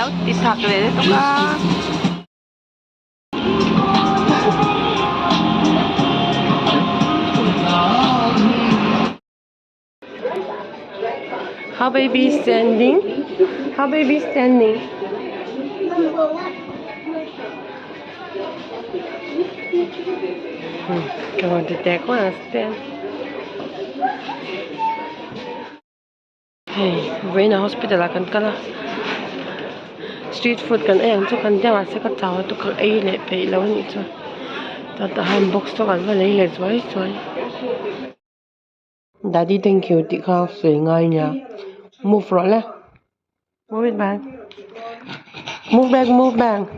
áo tít thạc về tóc á. How baby standing? How baby standing? Come on, the deck one stand. Hey, về na hospital là cần cái street food kan em chu kan dia se ka chaw tu ka ei le pe lo ni chu ta ham box to kan va le le choi daddy thank you ti kha sui ngai nya move rồi le move it back move back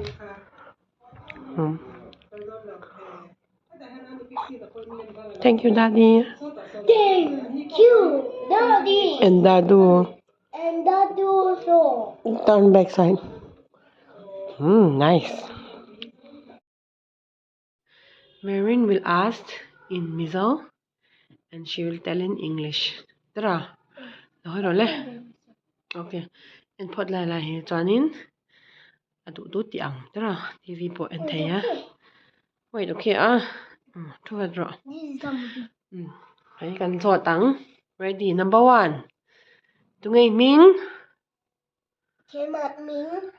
thank you daddy and dadu so turn back side nice. Valreen will ask in Mizo and she will tell in English. Tara. Okay. And pot la hi chuanin adu tu tiang. Tara. TV po and thaya. Wait, okay thu draw. Hãy cần cho tắng. Ready. Number 1. Tu ngay Ming. Ming.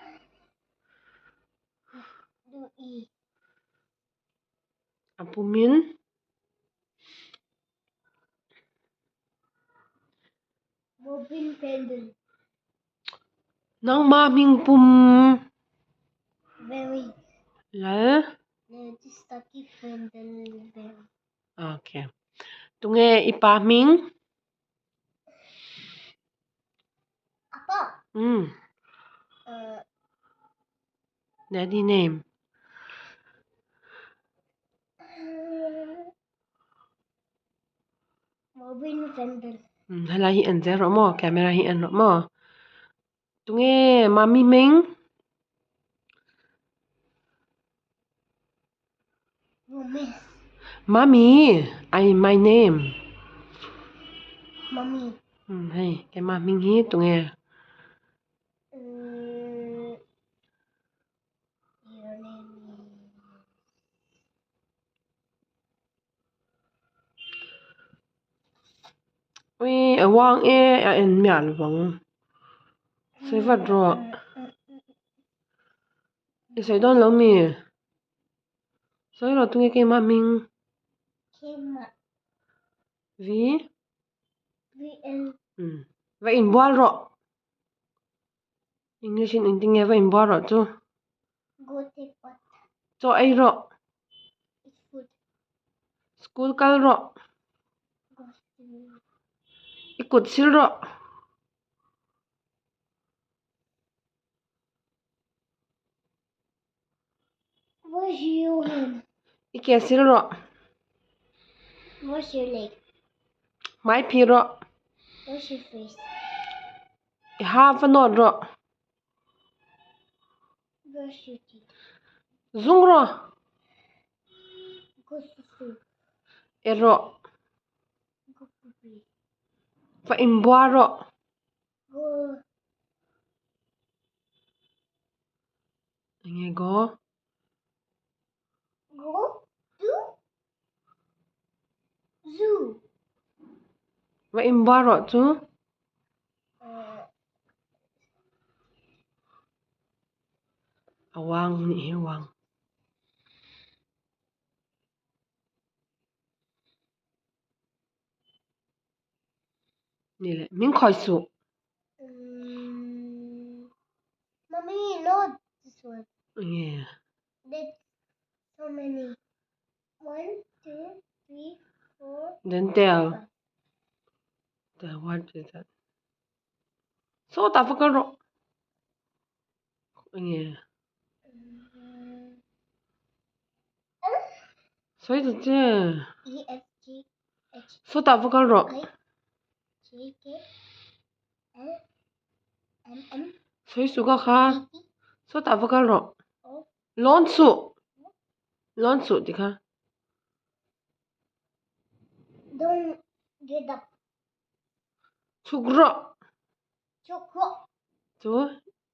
Apu Min. Bobin Pendle. Nang ma Ming Pum. Very. La. Stucky Pendle. Very. Okay. Tu ngay Ipa Ming. Apa? Daddy name. Bobin Pendle. Hala hi an zero mo. Camera hi an mo. Tu ngay Mami Ming. Mommy, my name. Mommy. Hey, cái mà mình hít tụi nghe. Your name Ui, ở Wang en mian vòng. Sai vật rồi. Sai đón lâu mi. Sai rồi tụi nghe cái mà mình. Vì? Vậy in boal rồi. English in tiếng nghe vậy in boal rồi chứ. Cho ai rồi. School cal rồi. Ikut sil rồi. Where's your hand? Ikia sil rồi. Where's your leg? Mai pi rồi. Where's your face? Half a nod rồi. Where's your teeth? Zung rồi. Go to Rồi. Go poopy. Và in boal rồi. Go. Nghe go. Go to zoo. Và in boal rồi chứ. Awang ni Wang. Nè, mình khỏi su. Mommy, not this one. Yeah. That's so many. 1, 2, 3, 4. Then tell. What is that? So ta phải rồi. Yeah. So itu chứ. E, F, G, H, So ta phải rồi. I, J, K, L, M, N. So itu ka kha. So ta phải rồi. Lon su đi kha. Don't get up. Chukro. Chocolate. Chú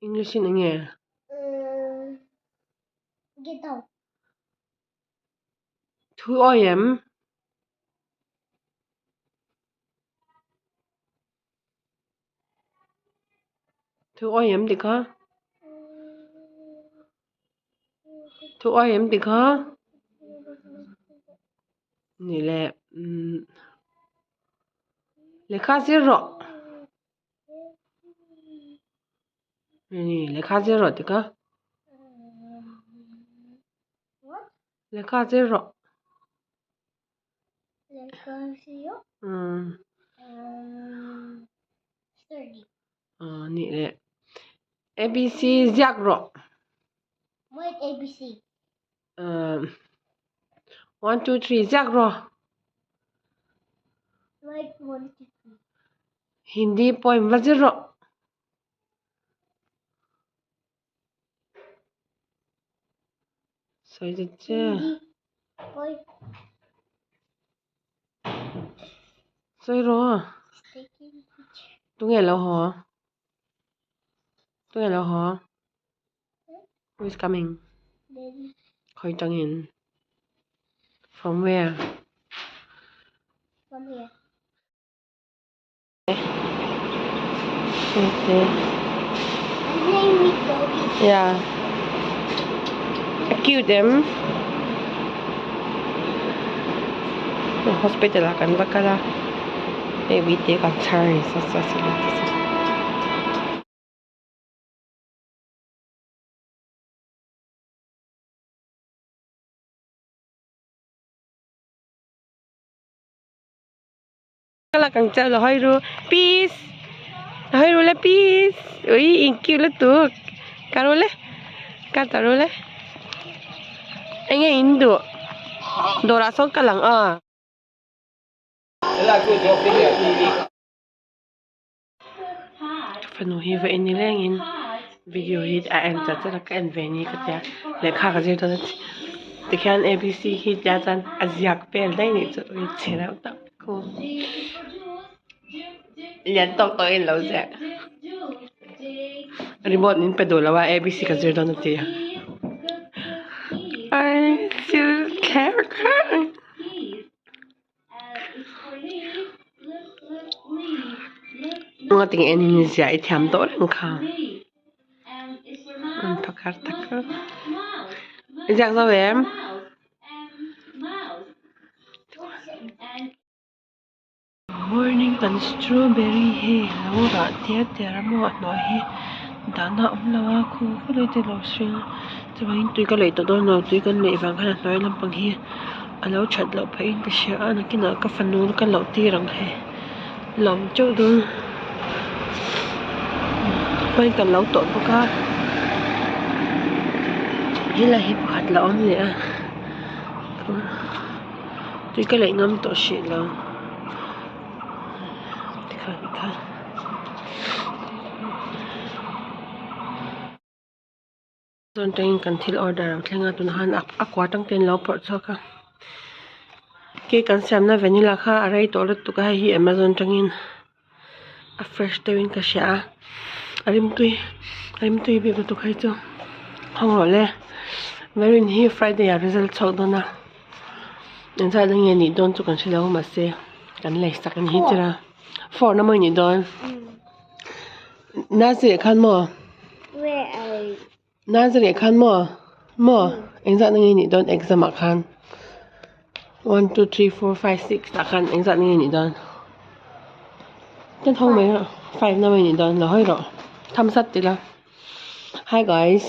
English in nghe. Get out. Thu oi em. Thu oi em đi có. Thu oi em đi có. Nè lẹ. Lẹ khá zero. Nè lẹ khá zero đi có. What? Lẹ khá zero. Legasio. 30. Nè lẹ. ABC giặc rồi. Wait, ABC. 1 2 3 giặc rồi. Wait, 1 2 3. Hindi poem và zero. Sao vậy chứ? Wait. Sao rồi? Taking picture. Tôi nghe lâu hả? Tôi nghe lâu hả? Who is coming? Then Khởi trăng in. From where? from here. Okay. And then we go. Yeah. Acute them. Hospital akan bakala. Maybe they got tired. So sila. Kala kang chao là hơi ru. Peace. Hơi ru là peace. Ui, cute là tu. Caro le. Caro le. Anh nghe Indo. Dora son ka lang Fanu hi ve ini lengin video hi a en cha cha ka en ve ni ka ta le kha ka je to ti khan ABC hi ja chan azyak pel dai ni chu ri chera ta ko lian tok to in lo ja remote nin pe do la wa ABC ka je to na ti I still care Nga ting enin ja I thiam to lang kha thakar takar jak za em morning kan strawberry he laura tia ramo no he dana lawa khu le te lo swing chuan tui ka le to don no tui kan le wang khan noi lampang hi alo that lo phain ka sha an kina ka fanu ka lo ti rang he lom chau du pai kan lo to ka hila hi pakhat la on le a tui ka le ngam to shi lo Kha Zon teng kan thil order ang thlenga tun han akwa tang ten lo por choka ke kan sam na vanilla kha arai to rat tu ka hi Amazon tangin a fresh tewin ka sha arim tui be tu khai chu hong lo le Valreen hi Friday a result chok dona en sa dang ni don chu kan thilo ma se kan le sakan hi chira for na moi ni don na se khan mo Where I Nazare khan mo engza nang ni don exam khan 1 2 3 4 5 6 ta khan engza nang ni don ten thong mai 5 na mai ni don la hoi ro tham sat ti la Hi guys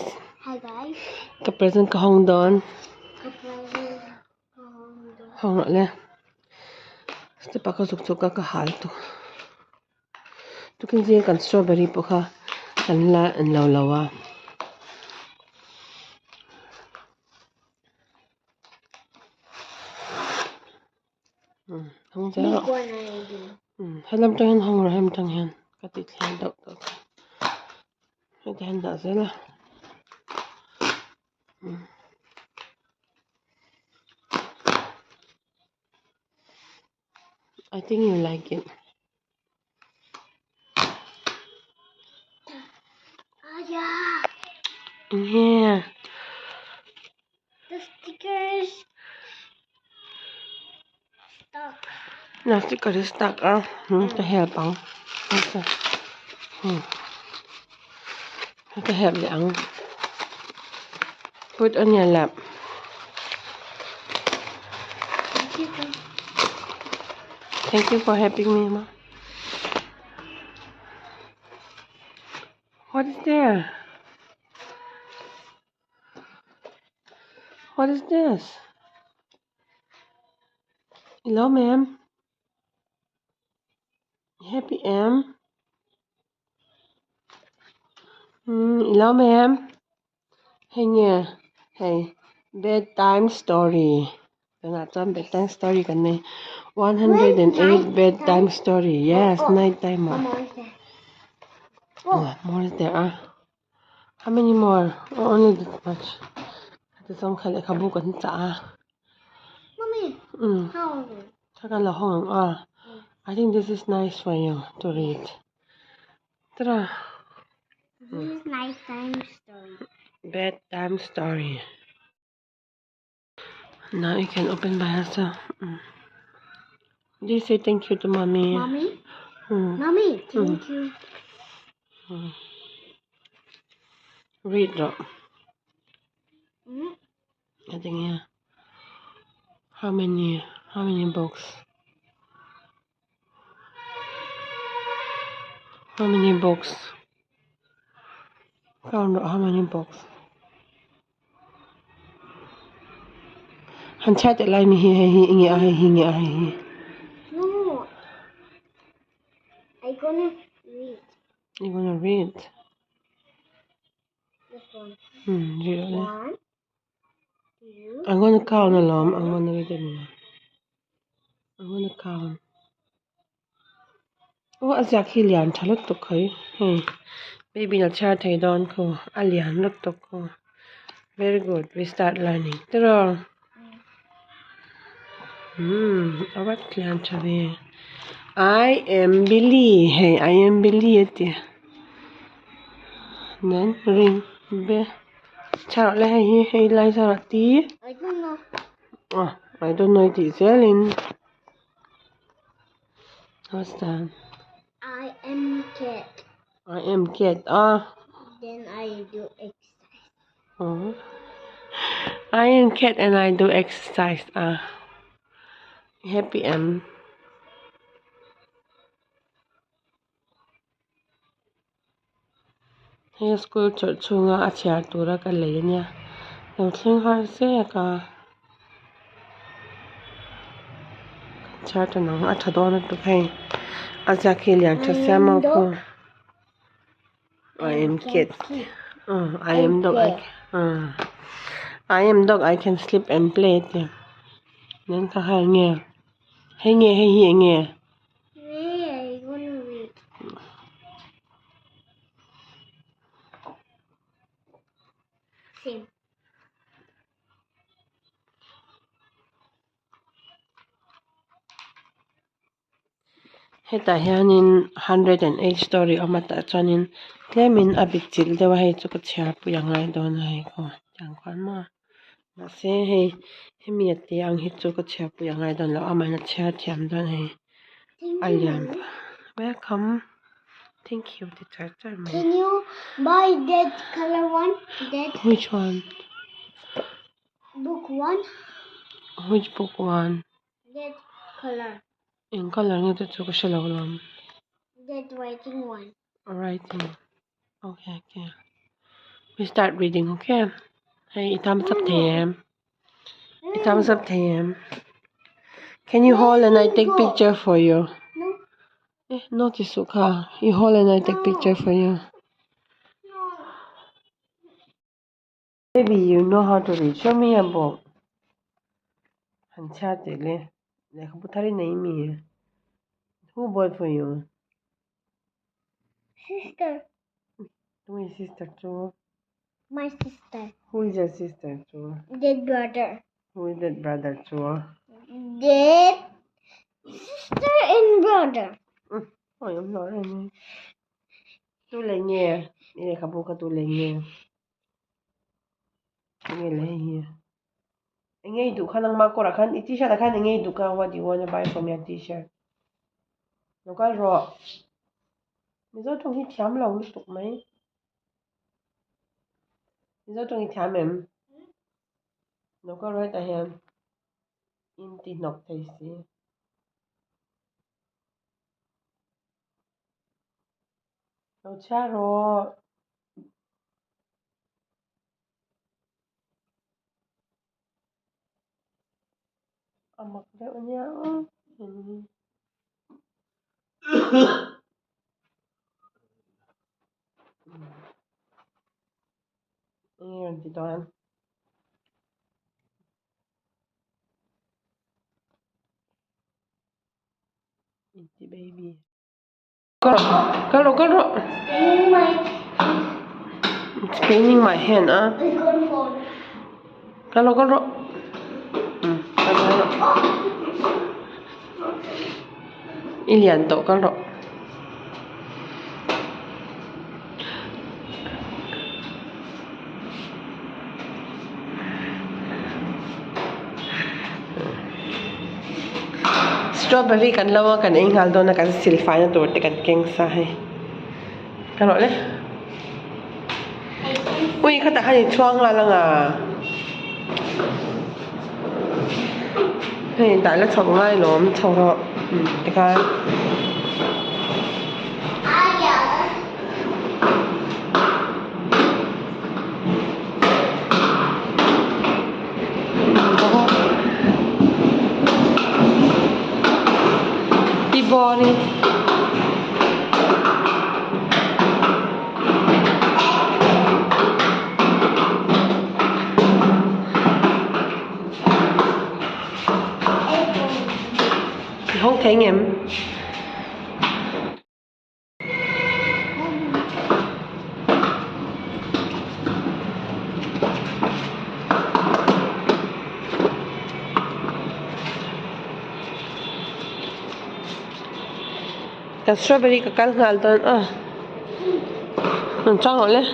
Hi guys. ka present ka hong don Surprising. hong ro le ste pa ka suk ka hal tu kan je kan strawberry po kha kan la an lo lawa hong ja ro halam tang hong ro ham tang hen ka ti thlan dau cái hành đã là I think you like it. Yeah. in here. The stickers stuck. Now sticker is stuck. To help out. To help the put on your lap. Thank you for helping me, Ma. What is there? What is this? Hello, ma'am. Happy M. Hello, ma'am. Hey, yeah. Hey, bedtime story. Bedtime story kan 108 bedtime story. Yes, nighttime. More is there. How many more? Only this much. This one kali kabu kan Mommy, how? I think this is nice for you to read. Tara. This is nighttime story. Bedtime story. Now you can open by yourself. Just say thank you to mommy. Mommy? Mommy, thank you. Read though. Mm. I think yeah. How many books? How many books? Count how many books? Han chat like me he. No. I'm gonna read You gonna read? this one. Really? 1, 2. I'm gonna count along. I'm gonna read it now. I'm gonna count. Oh, Azaki lian chalot to kai. Hey, baby na chat hey don ko. Alian lot to ko. Very good. We start learning. Tara. Awat lian Chanve. I am Billy. Hey, I am Billy. Then ring. Be. Charot le hey lai charot ti. I don't know. I don't know it is Ellen. What's that? I am cat. I am cat. Then I do exercise. I am cat and I do exercise. Happy am. Hey, school church chunga achia tura ka lenya. Now thing har se ka. Chat na athadon to kai. Acha kilian to sama ko. I am cat. I am dog. I am dog. I can sleep and play. Then ka hai nghe. Hey nghe hey hi nghe. Hey, I'm gonna read. Same. Heta hianin 108 story amata chuanin tlemin abichil dewa hei chu ka chhia pu yangai don hai ko chang kwan ma na se hei hemi ate ang hi chu ka chhia pu yangai don lo amai na chhia thiam don hei aliam welcome. Thank you teacher. Can you buy that color one? That Which one? book one? Which book one? That color. In color ni chu ka shalo lam. That writing one. Writing. Okay. We start reading, okay? Hey, thumbs up them. Thumbs up them. Can you hold and I take picture for you? No. No, Tisuka. You hold and I take picture for you. No. Maybe you know how to read. Show me a book. Han chat le. Le kabutari na imi. Who bought for you? Sister. Who is sister too? My sister. Who is your sister too? That brother. Who is that brother too? That sister and brother. Oh, I'm not any. Tu le nghe. Ile kabuka tu le nghe. Nghe lấy here. Nghe du khăn ang mako ra khan t-shirt ra khan nghe du ka what do you want to buy from your t-shirt? Nó có rõ. Mình rất trong khi thiám lòng lúc tục mấy. Mình rất trong khi thiám em. Nó có right tại em. In ti nọc thấy xí. Nó cha rõ. Mặc đẹp nhá. Nghe thì toàn. Inti baby. Có rõ. It's paining my hand, ah. It's going to fall. Có rõ. Có rõ. Ilian to có rõ. Strawberry kan lawa kan ingal do na kan silfai na torte kan kengsa hai. Kan ole? Ui khata hani chuang la lang à. Hey, đại là chọc ngay lắm, chọc đó. Để coi. Đi bò đi. Không thấy em. Cái strawberry cái cắn ngal ton à. Trong rồi đấy.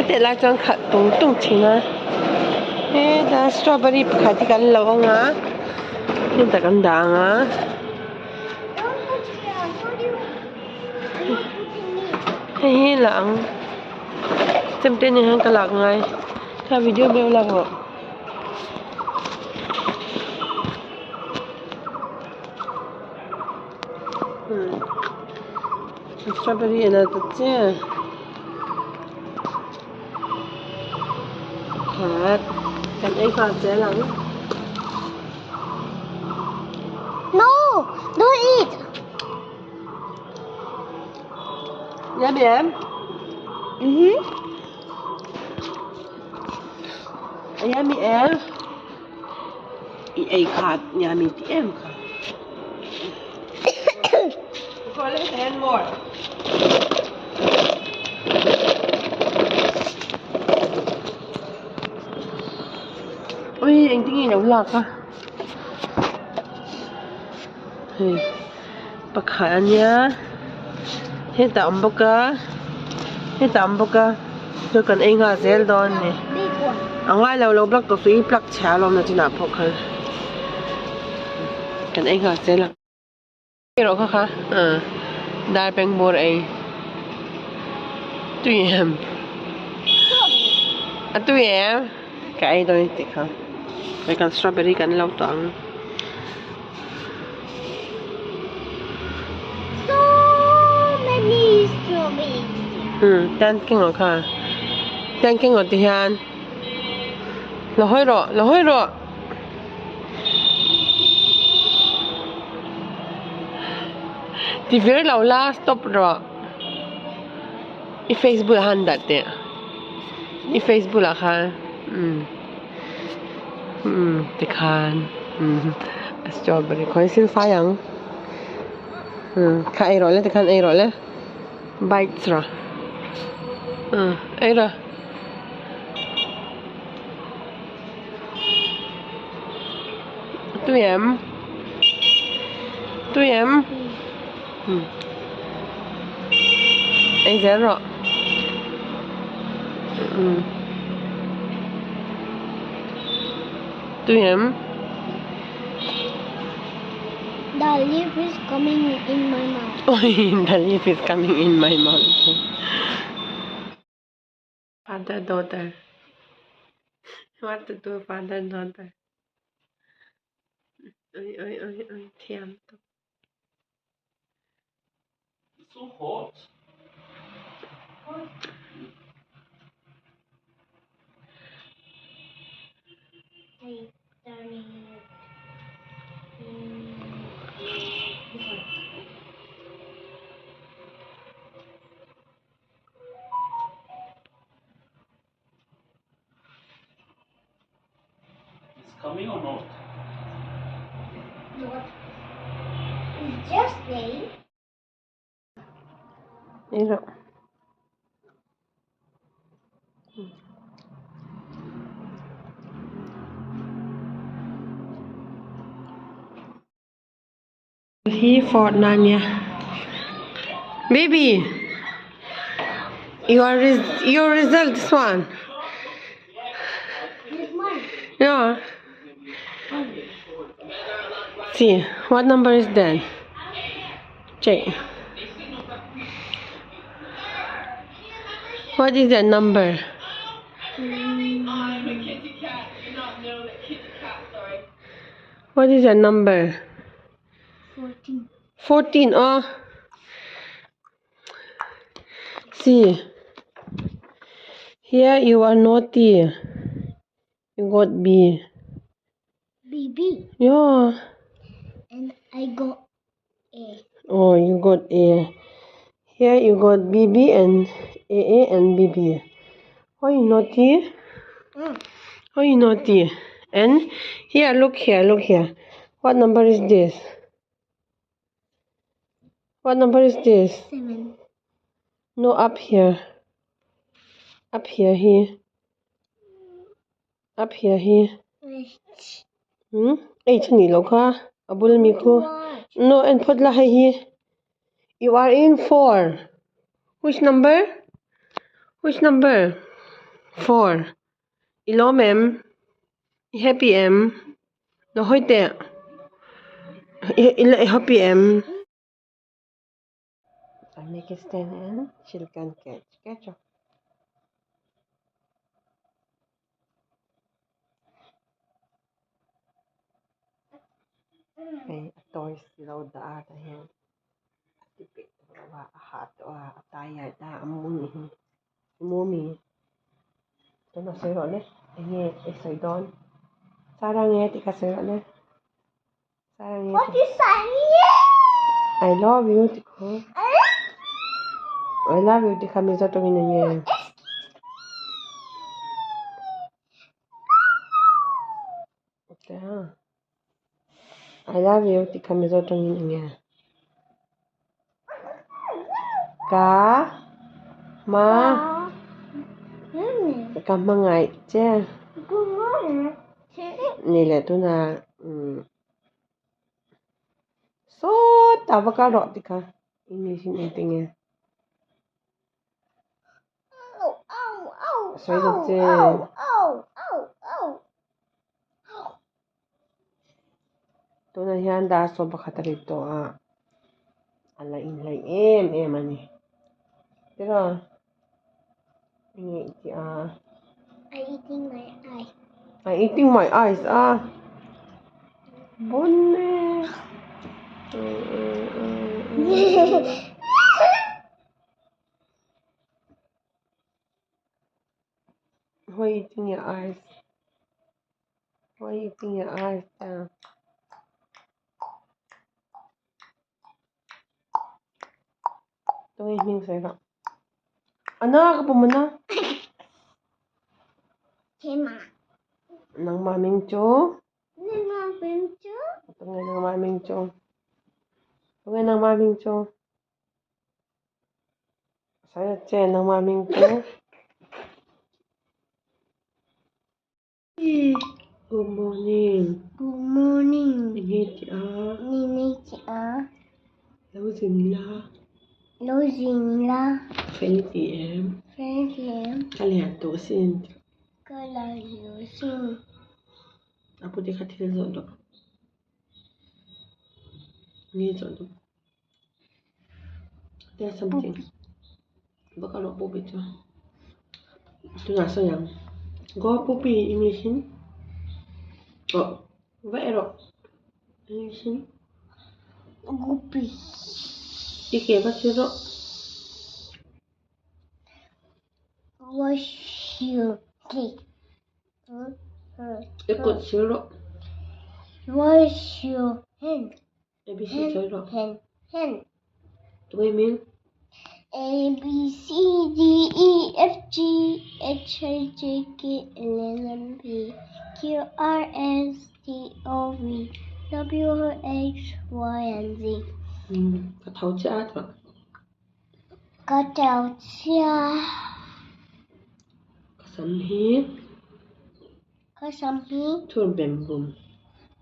Để lại trong khát tung chín á. Ê, đã strawberry khát thì cắn lâu ngá. Nhưng ta cắn đàng á. Hey lang. Xem tên những cái lạc ngay. Theo video bêu lạc rồi. Strawberry là thật chứ. Khát. Cần ấy khát dễ lắm. No, don't eat. Nhá bị em. Nhá bị em. Ấy khát, nhá bị em khát. Có lấy cái ăn ngọt. Ôi, anh tính nấu lạc à? Bác khả nhá. Hết tạm bốc á. Hết tạm bốc á. Tôi cần anh ngà dễ đón nè. Ang ngay lâu block tôi suy block chả lắm là chỉ nạp học hơn. Cần anh ngà dễ lắm. Cái đó khá. Đài bánh bột ấy. Tùy em. Tùy em. Cái đó thì khá. Cái cần strawberry cần lâu toàn. So many strawberries. Đan kinh rồi khá. Đan kinh rồi thì hàn. Là hơi rồi. Thì very lâu la stop rồi. I Facebook hàn đặt đấy. I Facebook là khá. Thì khan. Strawberry khói xin phá yang. Khá ấy rồi thì khan ấy rồi. Bites rồi. Ấy rồi. Tụi 2M. Anh sẽ rõ. Ừ. 2M. The leaf is coming in my mouth. Oh, the leaf is coming in my mouth. Father, daughter. What to do, father, daughter? Oi, thiam. It's so hot. It's coming or not? What? It's just playing. Iro. He for Nanya. Baby, your result this one. This one. Yeah. See, what number is that? Check. What is that number? What is that number? 14. 14. Oh. See. Here you are naughty. You got B. BB. Yeah. And I got A. Oh, you got A. Here you got BB and AA and BB. Why you naughty? Why you naughty? And here, look here. What number is this? What number is this? 7. No, up here. Up here, here. Up here, here. Hmm? 8 ni lo ka. Abul mi ko. No, and put la here. You are in 4. Which number? Which number? 4. Ilo mem. Happy M. No, hoite. Happy M. I make a stand and she can catch. Catch up. Okay, toys below the art here. Tipik wa hat wa taya da amuni. Mumi. Don't say on it. Nghe say don. Sarang nghe tika say on it. Sarang What nghe. is that? I love you tiko. I love you tika mizo to nghe. Okay. I love you tika mizo to nghe. Ka ma ka mangai che. Ni le tu na so tabaka ro tika. English in eating nghe. Soy che. Tu na hiyan da so bakatarito ala in lai ani. Pero ini I'm eating my eye. I'm eating my eyes bonne. Why eating your eyes? Why eating your eyes? Tung evening sa'yo. Anak, ka mo na? Hman. Nang maming cho? Nang pincho. Tungay nang maming cho. Tungay nang maming cho. Sa'yo, che, nang maming cho. Good morning. Good morning. Init Nini xin la. Lô dình la. Phê tì em. Phê thì em. Cái lẻ tổ xin. Cơ là hiểu xin. Apo di katil dọn đó. Ni dọn đó. There's something. Baka lo pupi to. Ito nasa yang. Go pupi Englishin. Oh. Vẽ rồi. Englishin. Guppy. Ike ba siro. Wash your teeth. Ikot siro. Wash your hand. ABC Hand. siro. Hand. Hand. Tuloy min. A B C D E F G H I J K L M N P Q R S T O V W X Y and Z. Ka thấu chả thôi. Có chào cha. Ka sam hi. Có sắm hí. Thun bem bum.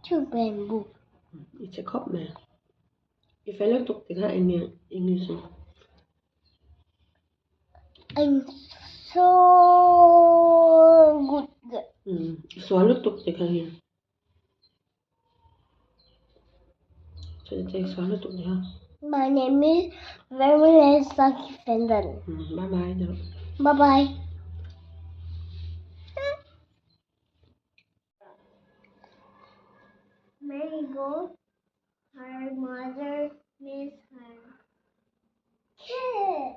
Chú bền bụt. It's a cop man. If I look tục thì ha English. I'm so good. So look tục thì ha hiền. So it's so look tục thì ha. My name is Valreen Fendon. Bye bye. Bye bye. Marigold, her mother miss her. Kid.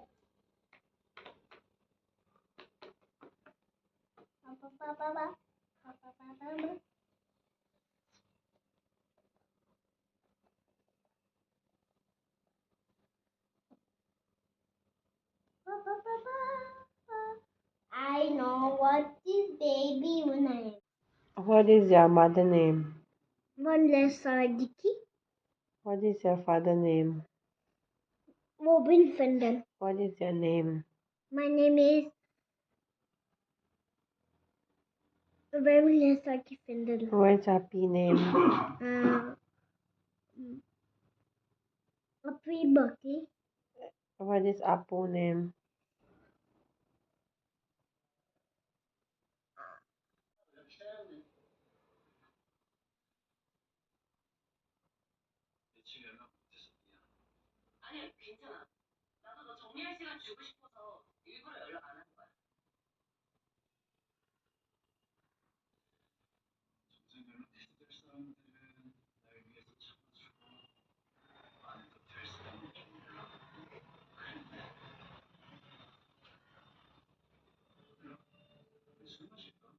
Ba, ba, ba, ba. Ba, ba, ba, ba, ba. Ba, ba, ba, ba, ba. I know what this baby name. What is your mother name? One less Dicky. What is your father name? Robin Fendon. What is your name? My name is Valreen Fendon. What's your P name? A pre-bucky. What is Apu name? 아니, 괜찮아. 나도 너 정리할 시간 주고 싶어서 일부러 연락